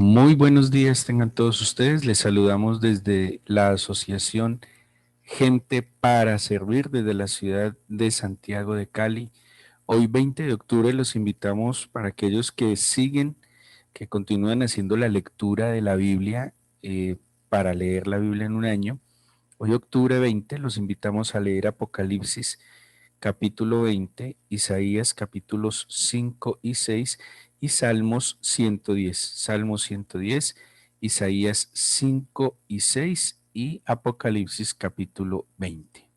Muy buenos días tengan todos ustedes. Les saludamos desde la Asociación Gente para Servir desde la ciudad de Santiago de Cali. Hoy 20 de octubre los invitamos para aquellos que siguen, que continúan haciendo la lectura de la Biblia para leer la Biblia en un año. Hoy octubre 20 los invitamos a leer Apocalipsis capítulo 20, Isaías capítulos 5 y 6 y Salmos 110. Salmos 110, Isaías 5 y 6 y Apocalipsis capítulo 20.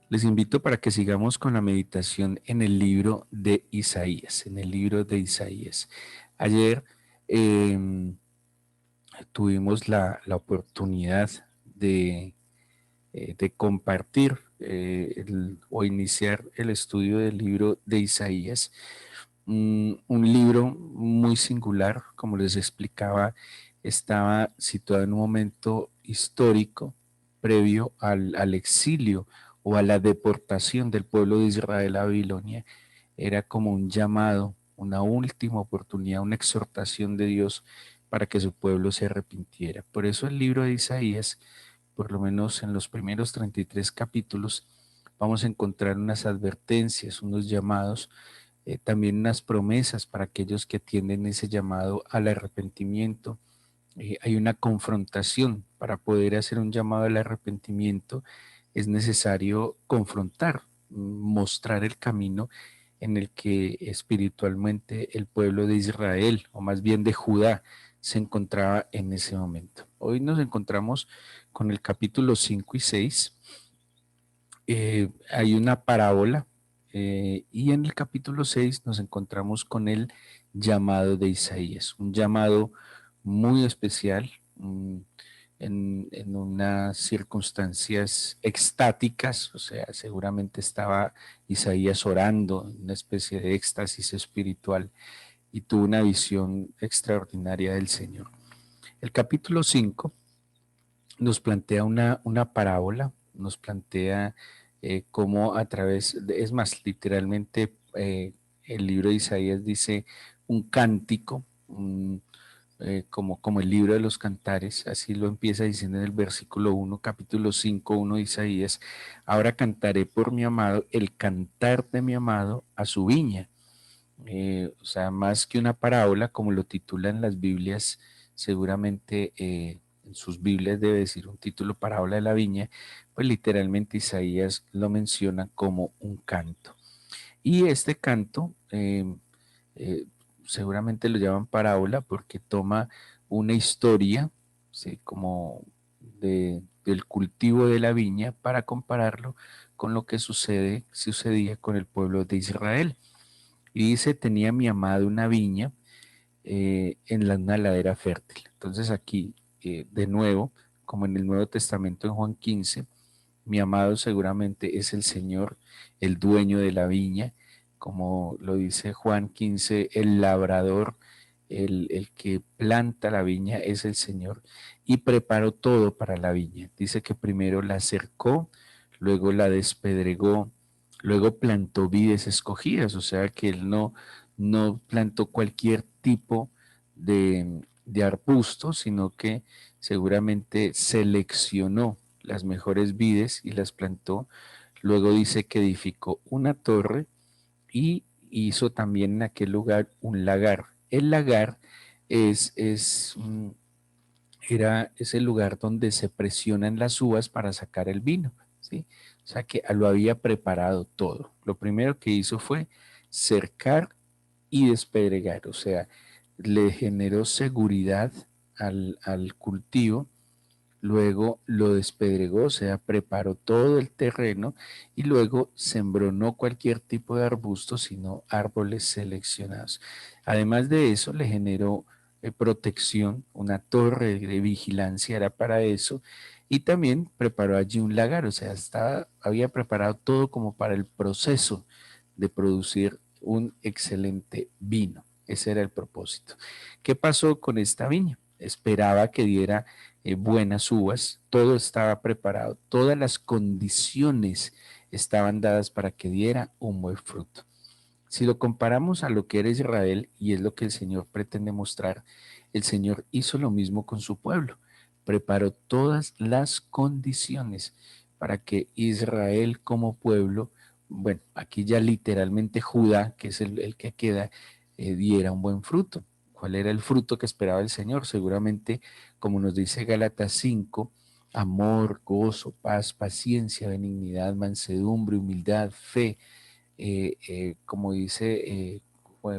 Les invito para que sigamos con la meditación en el libro de Isaías, en el libro de Isaías. Ayer eh, tuvimos la oportunidad de compartir o iniciar el estudio del libro de Isaías, un libro muy singular, como les explicaba, estaba situado en un momento histórico previo al exilio o a la deportación del pueblo de Israel a Babilonia. Era como un llamado, una última oportunidad, una exhortación de Dios para que su pueblo se arrepintiera. Por eso el libro de Isaías, por lo menos en los primeros 33 capítulos, vamos a encontrar unas advertencias, unos llamados, también unas promesas para aquellos que atienden ese llamado al arrepentimiento. Hay una confrontación para poder hacer un llamado al arrepentimiento. Es necesario confrontar, mostrar el camino en el que espiritualmente el pueblo de Israel, o más bien de Judá, se encontraba en ese momento. Hoy nos encontramos con el capítulo 5 y 6. Hay una parábola y en el capítulo 6 nos encontramos con el llamado de Isaías, un llamado muy especial, en unas circunstancias extáticas, o sea, seguramente estaba Isaías orando, en una especie de éxtasis espiritual, y tuvo una visión extraordinaria del Señor. El capítulo 5 nos plantea una parábola, nos plantea cómo a través, es más, literalmente el libro de Isaías dice un cántico, como el libro de los cantares, así lo empieza diciendo en el versículo 1, capítulo 5, 1 de Isaías. Ahora cantaré por mi amado, el cantar de mi amado a su viña. O sea, más que una parábola, como lo titulan las Biblias, seguramente en sus Biblias debe decir un título, parábola de la viña, pues literalmente Isaías lo menciona como un canto. Y este canto eh, seguramente lo llaman parábola porque toma una historia, ¿sí? Como del cultivo de la viña para compararlo con lo que sucedía con el pueblo de Israel. Y dice, tenía mi amado una viña una ladera fértil. Entonces aquí, de nuevo, como en el Nuevo Testamento en Juan 15, mi amado seguramente es el Señor, el dueño de la viña, como lo dice Juan 15, el labrador, el que planta la viña es el Señor y preparó todo para la viña. Dice que primero la cercó, luego la despedregó, luego plantó vides escogidas, o sea que él no plantó cualquier tipo de arbusto, sino que seguramente seleccionó las mejores vides y las plantó. Luego dice que edificó una torre y hizo también en aquel lugar un lagar. El lagar es el lugar donde se presionan las uvas para sacar el vino, ¿sí? O sea que lo había preparado todo. Lo primero que hizo fue cercar y despedregar, o sea, le generó seguridad al cultivo. Luego lo despedregó, o sea, preparó todo el terreno y luego sembró no cualquier tipo de arbusto, sino árboles seleccionados. Además de eso, le generó protección, una torre de vigilancia era para eso, y también preparó allí un lagar, o sea, había preparado todo como para el proceso de producir un excelente vino. Ese era el propósito. ¿Qué pasó con esta viña? Esperaba que diera buenas uvas, todo estaba preparado, todas las condiciones estaban dadas para que diera un buen fruto. Si lo comparamos a lo que era Israel, y es lo que el Señor pretende mostrar, el Señor hizo lo mismo con su pueblo. Preparó todas las condiciones para que Israel como pueblo, bueno, aquí ya literalmente Judá, que es el que queda, diera un buen fruto. ¿Cuál era el fruto que esperaba el Señor? Seguramente, como nos dice Gálatas 5, amor, gozo, paz, paciencia, benignidad, mansedumbre, humildad, fe, como dice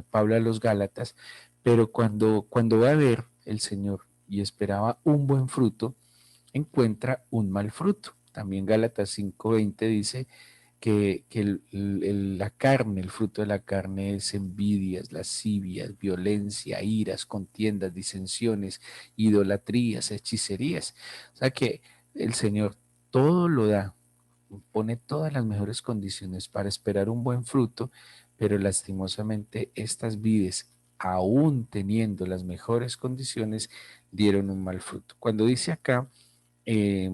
Pablo a los Gálatas, pero cuando va a ver el Señor y esperaba un buen fruto, encuentra un mal fruto. También Gálatas 5:20 dice que la carne, el fruto de la carne es envidias, lascivias, violencia, iras, contiendas, disensiones, idolatrías, hechicerías. O sea que el Señor todo lo da, pone todas las mejores condiciones para esperar un buen fruto, pero lastimosamente estas vides, aún teniendo las mejores condiciones, dieron un mal fruto. Cuando dice acá, eh,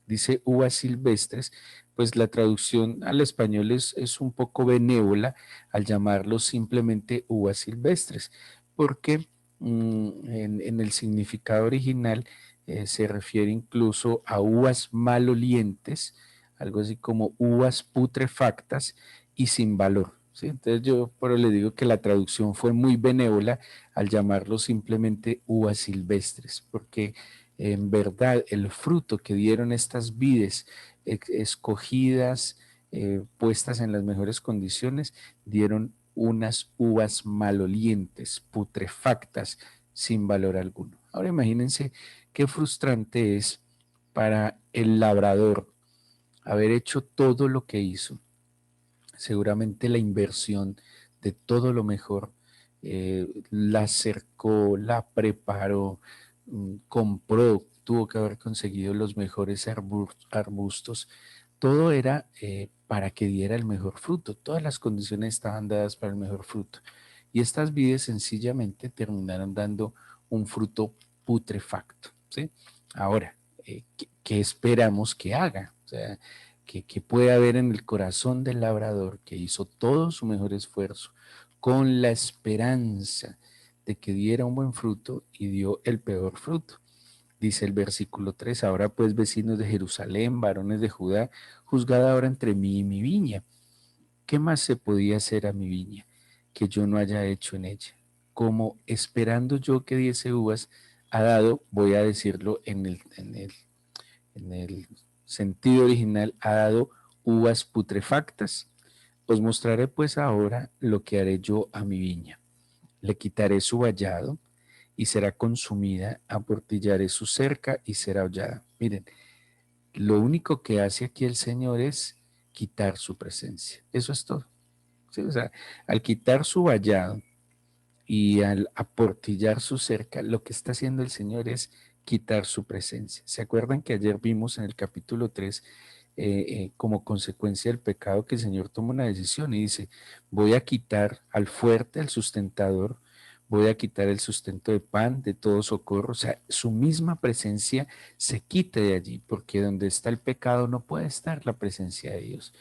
dice uvas silvestres, pues la traducción al español es un poco benévola al llamarlos simplemente uvas silvestres, porque en el significado original se refiere incluso a uvas malolientes, algo así como uvas putrefactas y sin valor. ¿Sí? Entonces yo pero le digo que la traducción fue muy benévola al llamarlo simplemente uvas silvestres, porque en verdad el fruto que dieron estas vides escogidas, puestas en las mejores condiciones, dieron unas uvas malolientes, putrefactas, sin valor alguno. Ahora imagínense qué frustrante es para el labrador haber hecho todo lo que hizo, seguramente la inversión de todo lo mejor, la cercó, la preparó, compró, tuvo que haber conseguido los mejores arbustos, todo era para que diera el mejor fruto, todas las condiciones estaban dadas para el mejor fruto. Y estas vides sencillamente terminaron dando un fruto putrefacto. ¿Sí? Ahora, ¿qué esperamos que haga? O sea, que puede haber en el corazón del labrador que hizo todo su mejor esfuerzo con la esperanza de que diera un buen fruto y dio el peor fruto. Dice el versículo 3: ahora pues, vecinos de Jerusalén, varones de Judá, juzgad ahora entre mí y mi viña. ¿Qué más se podía hacer a mi viña que yo no haya hecho en ella? Como esperando yo que diese uvas, ha dado, voy a decirlo en el sentido original, ha dado uvas putrefactas. Os mostraré pues ahora lo que haré yo a mi viña. Le quitaré su vallado y será consumida, aportillaré su cerca y será hollada. Miren, lo único que hace aquí el Señor es quitar su presencia. Eso es todo. ¿Sí? O sea, al quitar su vallado y al aportillar su cerca, lo que está haciendo el Señor es quitar su presencia. ¿Se acuerdan que ayer vimos en el capítulo 3, como consecuencia del pecado, que el Señor toma una decisión y dice: voy a quitar al fuerte, al sustentador, voy a quitar el sustento de pan, de todo socorro? O sea, su misma presencia se quita de allí, porque donde está el pecado no puede estar la presencia de Dios,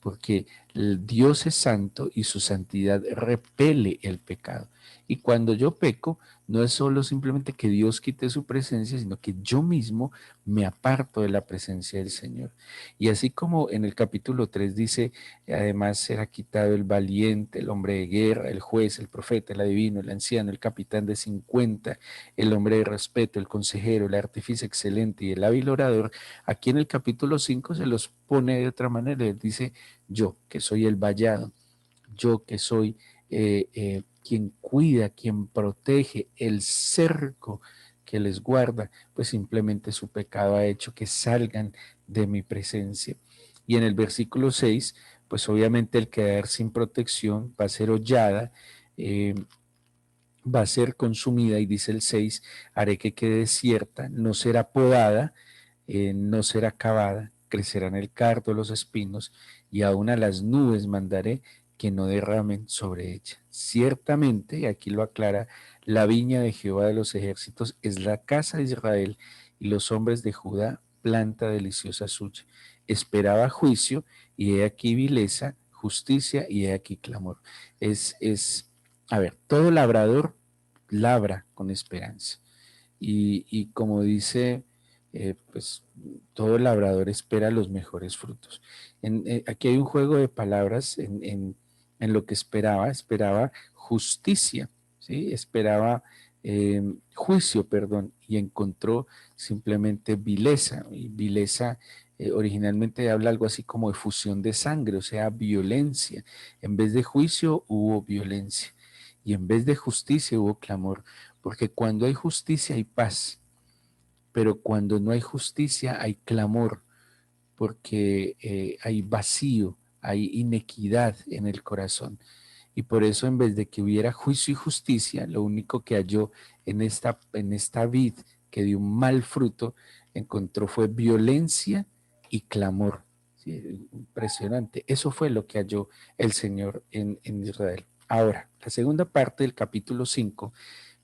porque el Dios es santo y su santidad repele el pecado. Y cuando yo peco, no es solo simplemente que Dios quite su presencia, sino que yo mismo me aparto de la presencia del Señor. Y así como en el capítulo 3 dice, además será quitado el valiente, el hombre de guerra, el juez, el profeta, el adivino, el anciano, el capitán de 50, el hombre de respeto, el consejero, el artífice excelente y el hábil orador, aquí en el capítulo 5 se los pone de otra manera. Él dice: yo que soy el vallado, yo que soy quien cuida, quien protege, el cerco que les guarda, pues simplemente su pecado ha hecho que salgan de mi presencia. Y en el versículo 6, pues obviamente el quedar sin protección va a ser hollada, eh, va a ser consumida, y dice el 6: haré que quede desierta, no será podada, no será cavada, crecerán el cardo, los espinos, y aún a las nubes mandaré que no derramen sobre ella. Ciertamente, y aquí lo aclara, la viña de Jehová de los ejércitos es la casa de Israel, y los hombres de Judá planta deliciosa suya. esperaba juicio, y he aquí vileza, justicia, y he aquí clamor. A ver, todo labrador labra con esperanza. Y como dice, pues todo labrador espera los mejores frutos. Aquí hay un juego de palabras en lo que esperaba justicia, ¿sí? Esperaba juicio, perdón, y encontró simplemente vileza. Y vileza originalmente habla algo así como efusión de sangre, o sea, violencia. En vez de juicio hubo violencia, y en vez de justicia hubo clamor, porque cuando hay justicia hay paz, pero cuando no hay justicia hay clamor, porque hay vacío, hay inequidad en el corazón. Y por eso, en vez de que hubiera juicio y justicia, lo único que halló en esta vid que dio un mal fruto, encontró fue violencia y clamor. Sí, impresionante. Eso fue lo que halló el Señor en Israel. Ahora, la segunda parte del capítulo 5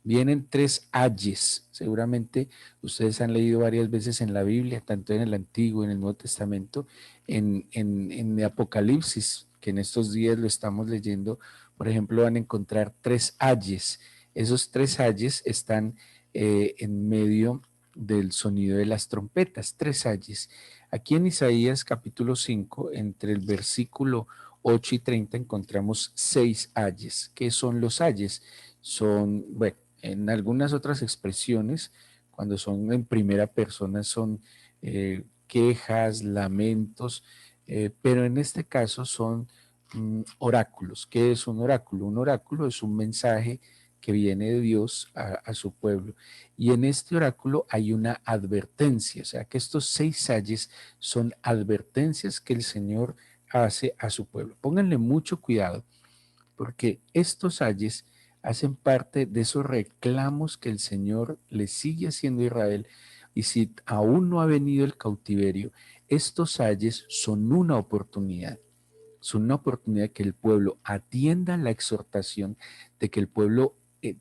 vienen tres ayes. Seguramente ustedes han leído varias veces en la Biblia, tanto en el Antiguo y en el Nuevo Testamento, en Apocalipsis, que en estos días lo estamos leyendo. Por ejemplo, van a encontrar tres ayes. Esos tres ayes están en medio del sonido de las trompetas, tres ayes. Aquí en Isaías capítulo 5, entre el versículo 8 y 30, encontramos seis ayes. ¿Qué son los ayes? Son, bueno, en algunas otras expresiones, cuando son en primera persona, son quejas, lamentos, pero en este caso son oráculos. ¿Qué es un oráculo? Un oráculo es un mensaje que viene de Dios a su pueblo. Y en este oráculo hay una advertencia, o sea que estos seis ayes son advertencias que el Señor hace a su pueblo. Pónganle mucho cuidado, porque estos ayes hacen parte de esos reclamos que el Señor le sigue haciendo a Israel. Y si aún no ha venido el cautiverio, estos ayes son una oportunidad que el pueblo atienda la exhortación, de que el pueblo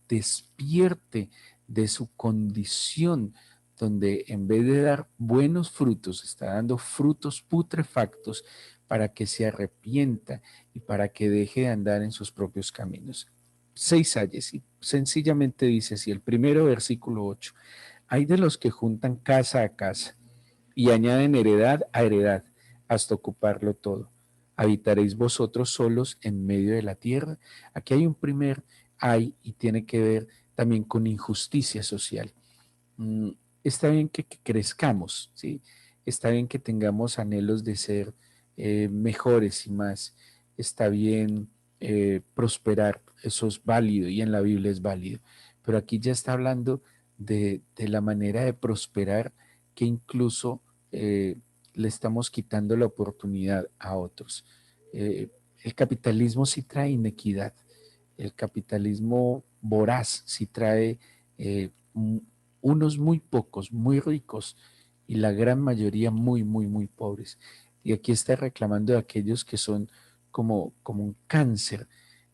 despierte de su condición, donde en vez de dar buenos frutos, está dando frutos putrefactos, para que se arrepienta y para que deje de andar en sus propios caminos. Seis ayes, y sencillamente dice así, el primero versículo 8: hay de los que juntan casa a casa y añaden heredad a heredad hasta ocuparlo todo. ¿Habitaréis vosotros solos en medio de la tierra? Aquí hay un primer hay, y tiene que ver también con injusticia social. Mm, Está bien que crezcamos, ¿sí? Está bien que tengamos anhelos de ser mejores y más. Está bien prosperar, eso es válido y en la Biblia es válido. Pero aquí ya está hablando de la manera de prosperar que incluso le estamos quitando la oportunidad a otros. Eh, el capitalismo sí trae inequidad. El capitalismo voraz sí trae unos muy pocos, muy ricos, y la gran mayoría muy, muy, muy pobres. Y aquí está reclamando a aquellos que son como un cáncer,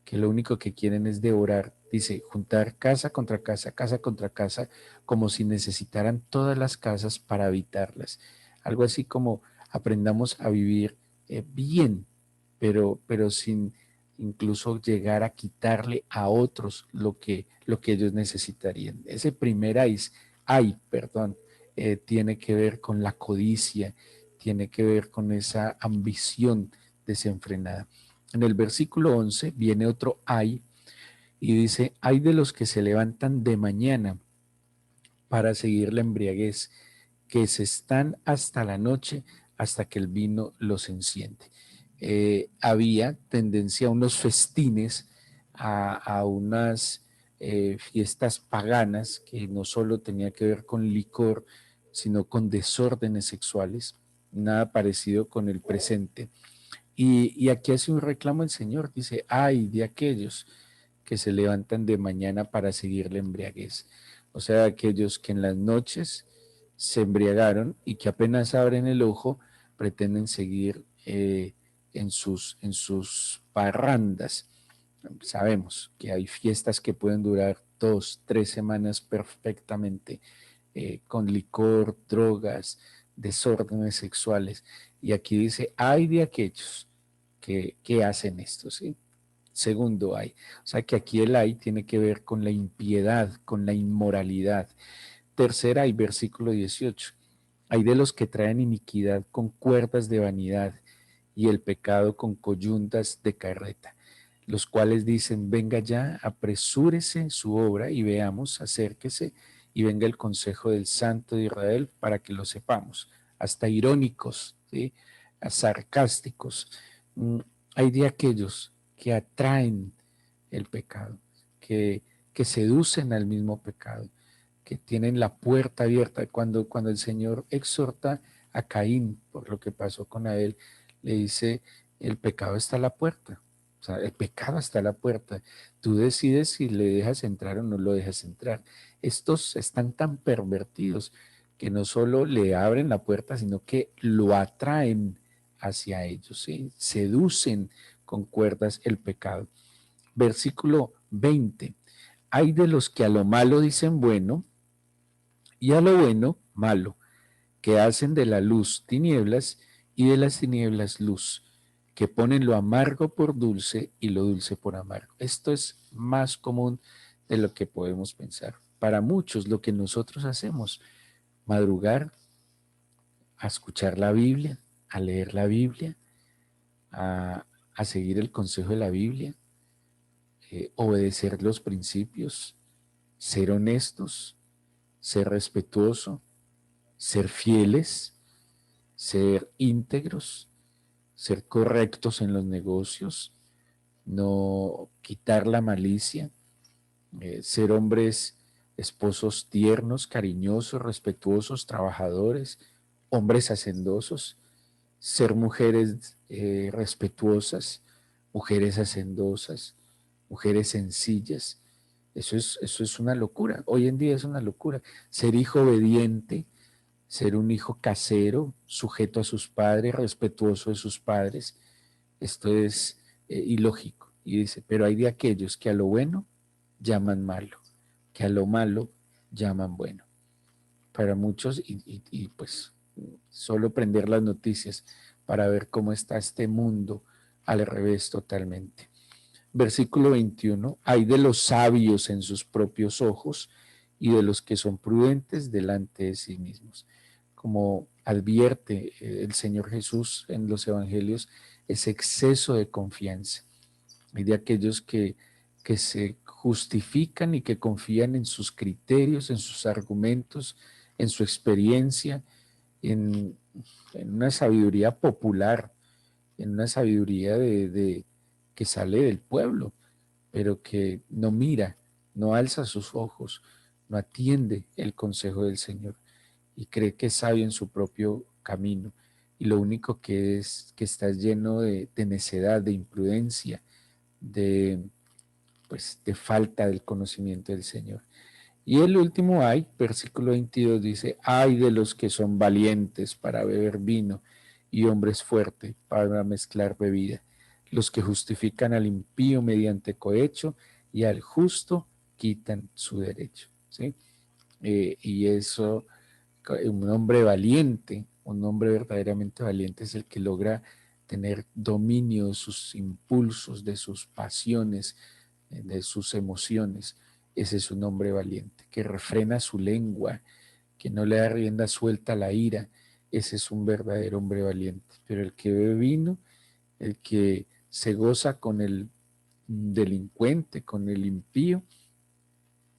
que lo único que quieren es devorar. Dice, juntar casa contra casa, como si necesitaran todas las casas para habitarlas. Algo así como aprendamos a vivir bien, pero sin incluso llegar a quitarle a otros lo que ellos necesitarían. Ese primer perdón, tiene que ver con la codicia, tiene que ver con esa ambición desenfrenada. En el versículo 11 viene otro ay, y dice, ay de los que se levantan de mañana para seguir la embriaguez, que se están hasta la noche, hasta que el vino los enciende. Había tendencia a unos festines, a unas fiestas paganas, que no solo tenía que ver con licor, sino con desórdenes sexuales, nada parecido con el presente. Y aquí hace un reclamo el Señor, dice, ay de aquellos que se levantan de mañana para seguir la embriaguez. O sea, aquellos que en las noches se embriagaron y que apenas abren el ojo pretenden seguir en sus parrandas. Sabemos que hay fiestas que pueden durar 2, 3 semanas perfectamente, con licor, drogas, desórdenes sexuales. Y aquí dice, hay de aquellos que hacen esto, ¿sí? Segundo hay. O sea que aquí el hay tiene que ver con la impiedad, con la inmoralidad. Tercera hay, versículo 18. Hay de los que traen iniquidad con cuerdas de vanidad y el pecado con coyuntas de carreta, los cuales dicen, venga ya, apresúrese su obra y veamos, acérquese y venga el consejo del Santo de Israel para que lo sepamos. Hasta irónicos, ¿sí? Sarcásticos. Hay de aquellos que atraen el pecado, que, que seducen al mismo pecado, que tienen la puerta abierta. Cuando el Señor exhorta a Caín por lo que pasó con Abel, le dice, el pecado está a la puerta. O sea, el pecado está a la puerta. Tú decides si le dejas entrar o no lo dejas entrar. Estos están tan pervertidos que no solo le abren la puerta, sino que lo atraen hacia ellos, ¿sí? Seducen con cuerdas el pecado. Versículo 20. Hay de los que a lo malo dicen bueno y a lo bueno malo, que hacen de la luz tinieblas y de las tinieblas luz, que ponen lo amargo por dulce y lo dulce por amargo. Esto es más común de lo que podemos pensar. Para muchos lo que nosotros hacemos, madrugar, a escuchar la Biblia, a leer la Biblia, a seguir el consejo de la Biblia, obedecer los principios, ser honestos, ser respetuoso, ser fieles, ser íntegros, ser correctos en los negocios, no quitar la malicia, ser hombres, esposos tiernos, cariñosos, respetuosos, trabajadores, hombres hacendosos, ser mujeres respetuosas, mujeres hacendosas, mujeres sencillas. Eso es una locura. Hoy en día es una locura. Ser hijo obediente, ser un hijo casero, sujeto a sus padres, respetuoso de sus padres. Esto es ilógico. Y dice, pero hay de aquellos que a lo bueno llaman malo, que a lo malo llaman bueno. Para muchos, pues solo prender las noticias para ver cómo está este mundo al revés totalmente. Versículo 21, hay de los sabios en sus propios ojos y de los que son prudentes delante de sí mismos. Como advierte el Señor Jesús en los evangelios, ese exceso de confianza. Hay de aquellos que se justifican y que confían en sus criterios, en sus argumentos, en su experiencia, en, en una sabiduría popular, en una sabiduría que sale del pueblo, pero que no mira, no alza sus ojos, no atiende el consejo del Señor y cree que es sabio en su propio camino. Y lo único que es que está lleno de necedad, de imprudencia, de, pues, de falta del conocimiento del Señor. Y el último hay, versículo 22 dice, hay de los que son valientes para beber vino y hombres fuertes para mezclar bebida, los que justifican al impío mediante cohecho y al justo quitan su derecho. ¿Sí? Y eso, un hombre valiente, un hombre verdaderamente valiente es el que logra tener dominio de sus impulsos, de sus pasiones, de sus emociones. Ese es un hombre valiente, que refrena su lengua, que no le da rienda suelta a la ira. Ese es un verdadero hombre valiente. Pero el que bebe vino, el que se goza con el delincuente, con el impío,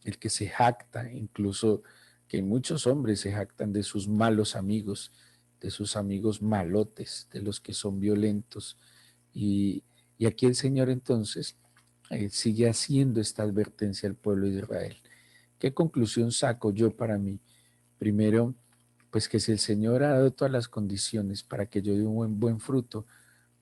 el que se jacta, incluso que muchos hombres se jactan de sus malos amigos, de sus amigos malotes, de los que son violentos. Y, y aquí el Señor entonces sigue haciendo esta advertencia al pueblo de Israel. ¿Qué conclusión saco yo para mí? Primero, pues que si el Señor ha dado todas las condiciones para que yo dé un buen fruto,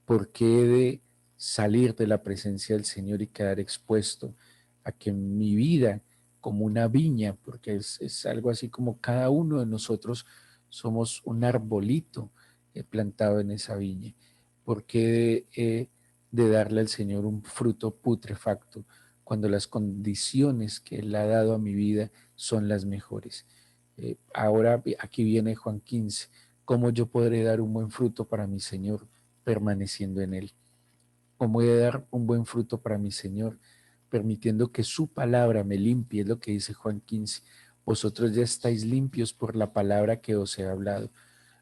¿por qué he de salir de la presencia del Señor y quedar expuesto a que mi vida, como una viña, porque es algo así como cada uno de nosotros somos un arbolito plantado en esa viña? ¿Por qué de darle al Señor un fruto putrefacto cuando las condiciones que Él ha dado a mi vida son las mejores? Ahora aquí viene Juan 15. ¿Cómo yo podré dar un buen fruto para mi Señor permaneciendo en Él? ¿Cómo he de dar un buen fruto para mi Señor permitiendo que su palabra me limpie? Es lo que dice Juan 15. Vosotros ya estáis limpios por la palabra que os he hablado.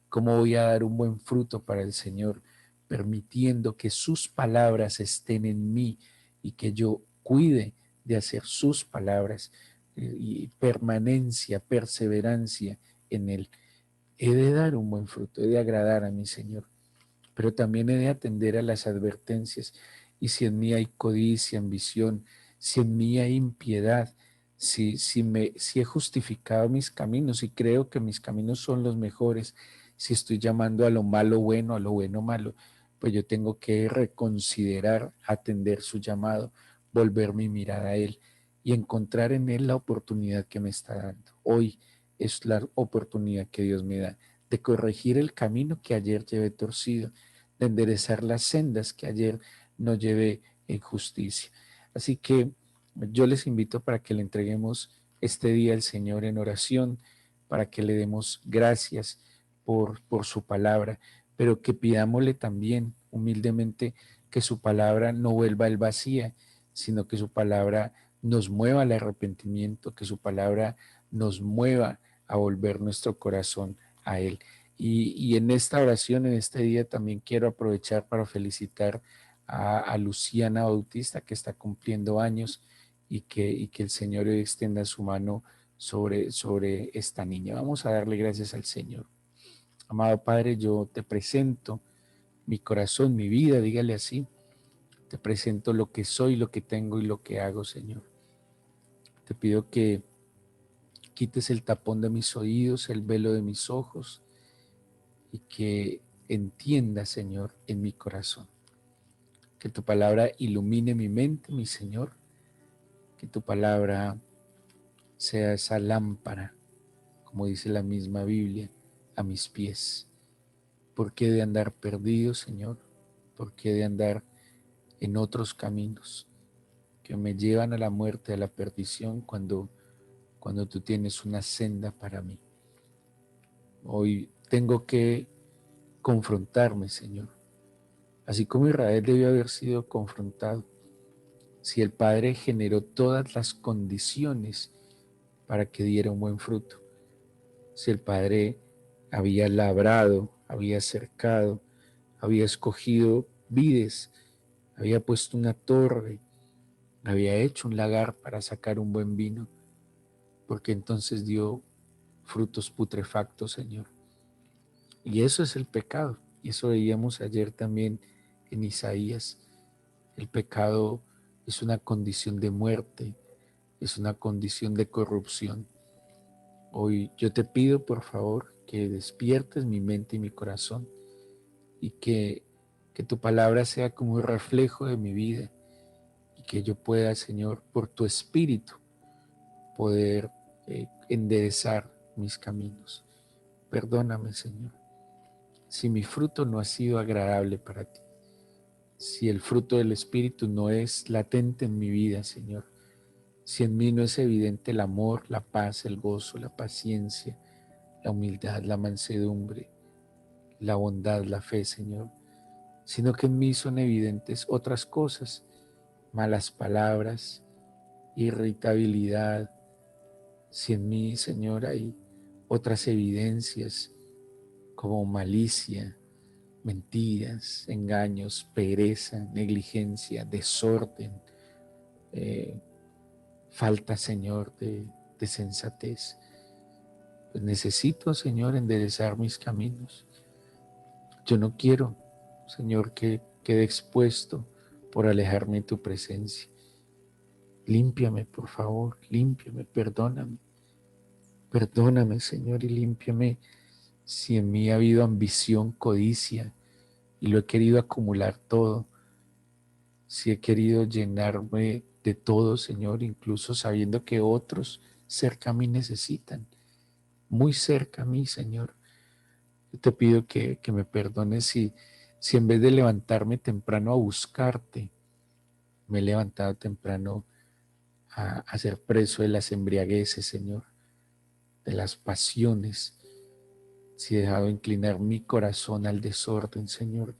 ¿Cómo voy a dar un buen fruto para el Señor permitiendo que sus palabras estén en mí y que yo cuide de hacer sus palabras y permanencia, perseverancia en Él? He de dar un buen fruto, he de agradar a mi Señor, pero también he de atender a las advertencias. Y si en mí hay codicia, ambición, si en mí hay impiedad, si he justificado mis caminos y creo que mis caminos son los mejores, si estoy llamando a lo malo bueno, a lo bueno malo, pues yo tengo que reconsiderar, atender su llamado, volver mi mirada a Él y encontrar en Él la oportunidad que me está dando. Hoy es la oportunidad que Dios me da de corregir el camino que ayer llevé torcido, de enderezar las sendas que ayer no llevé en justicia. Así que yo les invito para que le entreguemos este día al Señor en oración, para que le demos gracias por su palabra, pero que pidámosle también humildemente que su palabra no vuelva al vacía, sino que su palabra nos mueva al arrepentimiento, que su palabra nos mueva a volver nuestro corazón a Él. Y en esta oración, en este día, también quiero aprovechar para felicitar a Luciana Bautista, que está cumpliendo años y que el Señor hoy extienda su mano sobre esta niña. Vamos a darle gracias al Señor. Amado Padre, yo te presento mi corazón, mi vida, dígale así. Te presento lo que soy, lo que tengo y lo que hago, Señor. Te pido que quites el tapón de mis oídos, el velo de mis ojos y que entienda, Señor, en mi corazón. Que tu palabra ilumine mi mente, mi Señor. Que tu palabra sea esa lámpara, como dice la misma Biblia, a mis pies. ¿Por qué de andar perdido, Señor? ¿Por qué de andar en otros caminos que me llevan a la muerte, a la perdición, cuando tú tienes una senda para mí? Hoy tengo que confrontarme, Señor. Así como Israel debió haber sido confrontado, si el Padre generó todas las condiciones para que diera un buen fruto, si el Padre había labrado, había cercado, había escogido vides, había puesto una torre, había hecho un lagar para sacar un buen vino, porque entonces dio frutos putrefactos, Señor. Y eso es el pecado, y eso veíamos ayer también en Isaías. El pecado es una condición de muerte, es una condición de corrupción. Hoy yo te pido, por favor, que despiertes mi mente y mi corazón y que tu palabra sea como un reflejo de mi vida y que yo pueda, Señor, por tu espíritu, poder enderezar mis caminos. Perdóname, Señor, si mi fruto no ha sido agradable para ti, si el fruto del espíritu no es latente en mi vida, Señor, si en mí no es evidente el amor, la paz, el gozo, la paciencia, la humildad, la mansedumbre, la bondad, la fe, Señor, sino que en mí son evidentes otras cosas, malas palabras, irritabilidad. Si en mí, Señor, hay otras evidencias como malicia, mentiras, engaños, pereza, negligencia, desorden, eh, falta, Señor, de sensatez, pues necesito, Señor, enderezar mis caminos. Yo no quiero, Señor, que quede expuesto por alejarme de tu presencia. Límpiame, por favor, límpiame, perdóname. Perdóname, Señor, y límpiame si en mí ha habido ambición, codicia, y lo he querido acumular todo. Si he querido llenarme de todo, Señor, incluso sabiendo que otros cerca a mí necesitan, muy cerca a mí, Señor. Yo te pido que me perdones si en vez de levantarme temprano a buscarte, me he levantado temprano a ser preso de las embriagueces, Señor, de las pasiones. si he dejado inclinar mi corazón al desorden, Señor,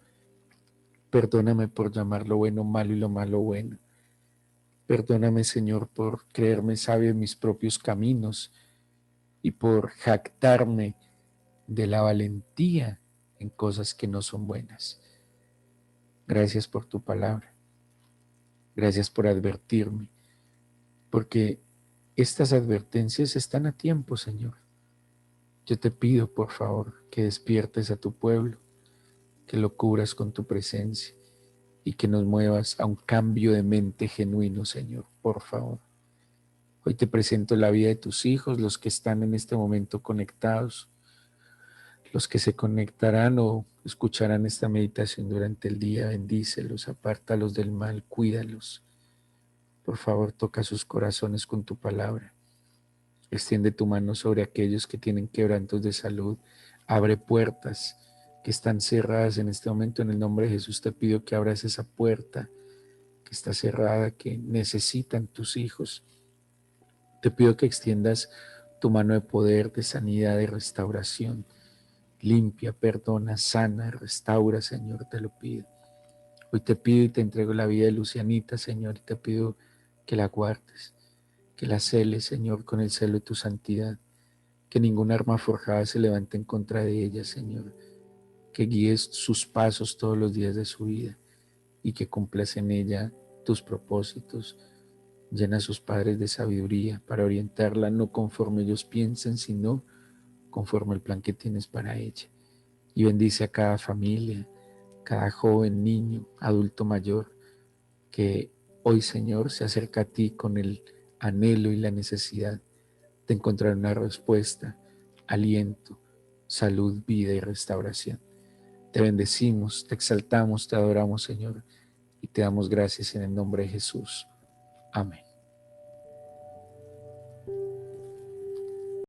perdóname por llamar lo bueno malo y lo malo bueno. Perdóname, Señor, por creerme sabio en mis propios caminos y por jactarme de la valentía en cosas que no son buenas. Gracias por tu palabra. Gracias por advertirme, porque estas advertencias están a tiempo, Señor. Yo te pido, por favor, que despiertes a tu pueblo, que lo cubras con tu presencia y que nos muevas a un cambio de mente genuino, Señor, por favor. Hoy te presento la vida de tus hijos, los que están en este momento conectados, los que se conectarán o escucharán esta meditación durante el día. Bendícelos, apártalos del mal, cuídalos. Por favor, toca sus corazones con tu palabra. Extiende tu mano sobre aquellos que tienen quebrantos de salud. Abre puertas que están cerradas en este momento. En el nombre de Jesús te pido que abras esa puerta que está cerrada, que necesitan tus hijos. Te pido que extiendas tu mano de poder, de sanidad, de restauración. Limpia, perdona, sana, restaura, Señor, te lo pido. Hoy te pido y te entrego la vida de Lucianita, Señor, y te pido que la guardes, que la celes, Señor, con el celo de tu santidad, que ninguna arma forjada se levante en contra de ella, Señor, que guíes sus pasos todos los días de su vida y que cumplas en ella tus propósitos. Llena a sus padres de sabiduría para orientarla no conforme ellos piensen, sino conforme el plan que tienes para ella. Y bendice a cada familia, cada joven, niño, adulto mayor, que hoy, Señor, se acerca a ti con el anhelo y la necesidad de encontrar una respuesta, aliento, salud, vida y restauración. Te bendecimos, te exaltamos, te adoramos, Señor, y te damos gracias en el nombre de Jesús. Amén.